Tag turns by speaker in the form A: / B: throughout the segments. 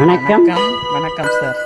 A: வணக்கம்.
B: வணக்கம் சார்.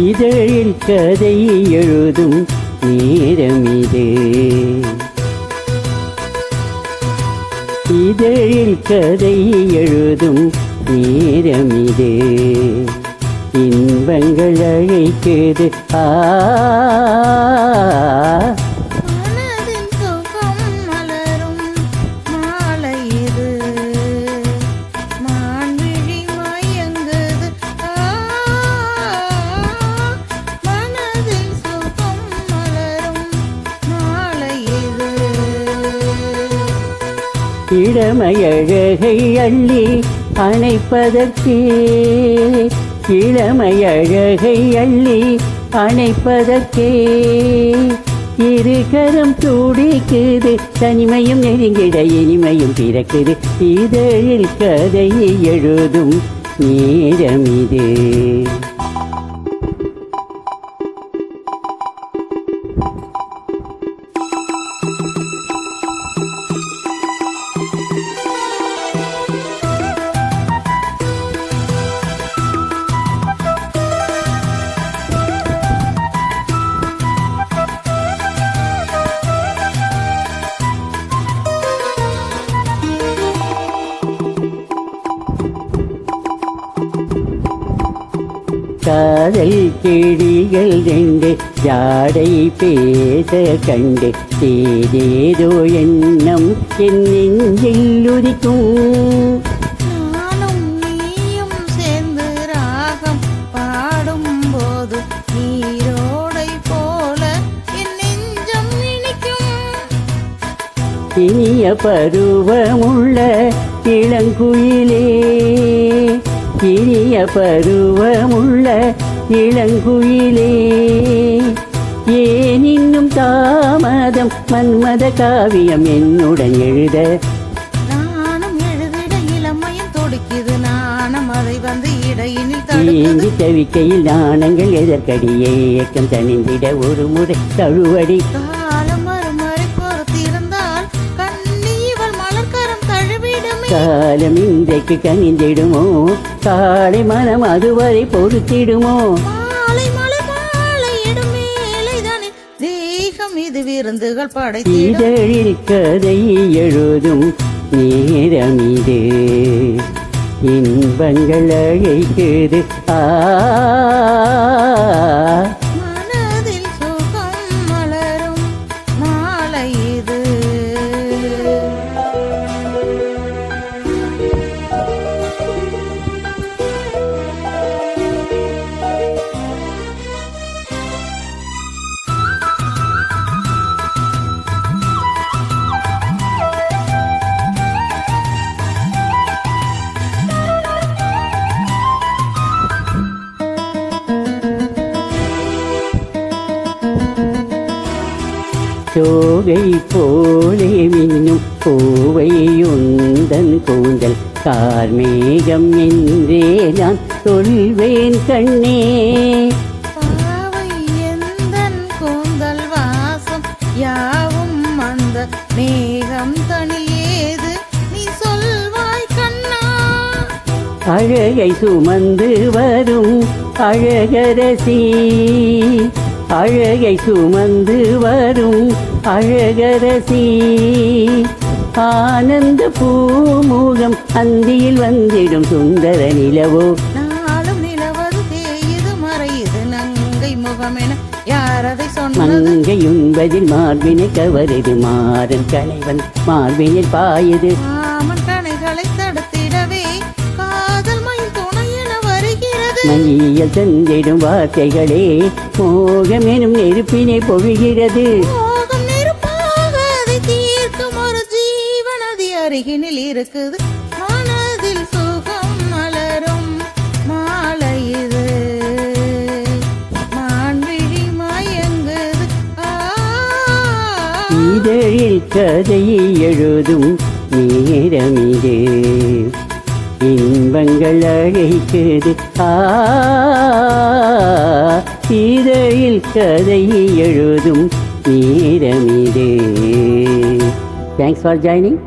A: இதழில் கதை எழுதும் நேரமிது, இதழில் கதை எழுதும் நேரமிது, இன்பங்கள் அழைக்குது இளமையழகை அள்ளி அணைப்பதற்கே, இளமையழகை அள்ளி அணைப்பதற்கே இருகரம் துடிக்குது, தனிமையும் நெருங்கிட இனிமையும் பிறக்குது, இதழில் கதை எழுதும் நேரமிது. காதல் கிளிகள் ரெண்டு ஜாடை பேச கண்டு ஏதேதோ எண்ணம் என் நெஞ்சில் உதிக்கும்.
C: நானும் நீயும் சேர்ந்து ராகம் பாடும் போது நீரோடை போல என் நெஞ்சம் இனிக்கும்.
A: இனிய பருவமுள்ள இளங்குயிலே, இனிய பருவமுள்ள இளங்குயிலே, ஏன் இன்னும் தாமதம், மன்மத காவியம் என்னுடன் எழுத.
C: நானும் எழுதிட இளமையும் தொடுக்குது, நானும் அதை வந்து இடையினில்
A: ஏந்தி
C: தடுக்குது.
A: தவிக்கையில் நாணங்கள் எதற்கடியே, ஏக்கம் தணிந்திட ஒரு முறை தழுவடி.
C: காலம் மறுமறை பொறுத்திருந்தால் கண்ணீவள் மலர்கரம் தழுவிடுமே.
A: காலம் இன்றைக்கு கனிந்திடுமோ, காலை மனம் அதுவரை பொறுத்திடுமோ.
C: மாலை மலை மாலையிடும் மேலைதானே தேகம் இது விருந்துகள் படைத்திடும்.
A: இதழில் கதை எழுதும் நேரமிது, இன்பங்கள் அழைக்குது
C: மனதில் சுகம் மலரும் மாலை இது.
A: சோகை போலே மின்னும் பூவையுந்தன் கூந்தல் கார்மேகம் என்றே நான் சொல்வேன் கண்ணே.
C: பாவை எந்தன் கூந்தல் வாசம் யாவும் அந்த மேகம் தனில் ஏது நீ சொல்வாய் கண்ணா.
A: அழகை சுமந்து வரும் அழகரசி, அழகை சுமந்து வரும் அழகரசி, ஆனந்த பூமுகம் அந்தியில் வந்திடும் சுந்தர நிலவோ.
C: நாளும் நிலவது தேயுது மறையுது நங்கை முகமென யாரதை சொன்னது.
A: மங்கையுன்பதில் மார்பினை கவருது, மாறன் கலைவன் மார்பினில் பாயுது.
C: மாமன் கணைகளை தடுத்திடவே காதல் மயில் துணையென வருகிறது.
A: மணியில் தந்திடும் வார்த்தைகளே மோகம் எனும் நெருப்பினை பொழிகிறது.
C: மோகம் நெருப்பாக அதை தீர்க்கும் ஒரு ஜீவனதி அருகினில் இருக்குது. மனதில் சுகம் மலரும் மாலை இது.
A: இதழில் கதை எழுதும் நேரமிது இன்பங்கள் அழைக்குது இதழில் கதை எழுதும் நேரமிது. Thanks for joining.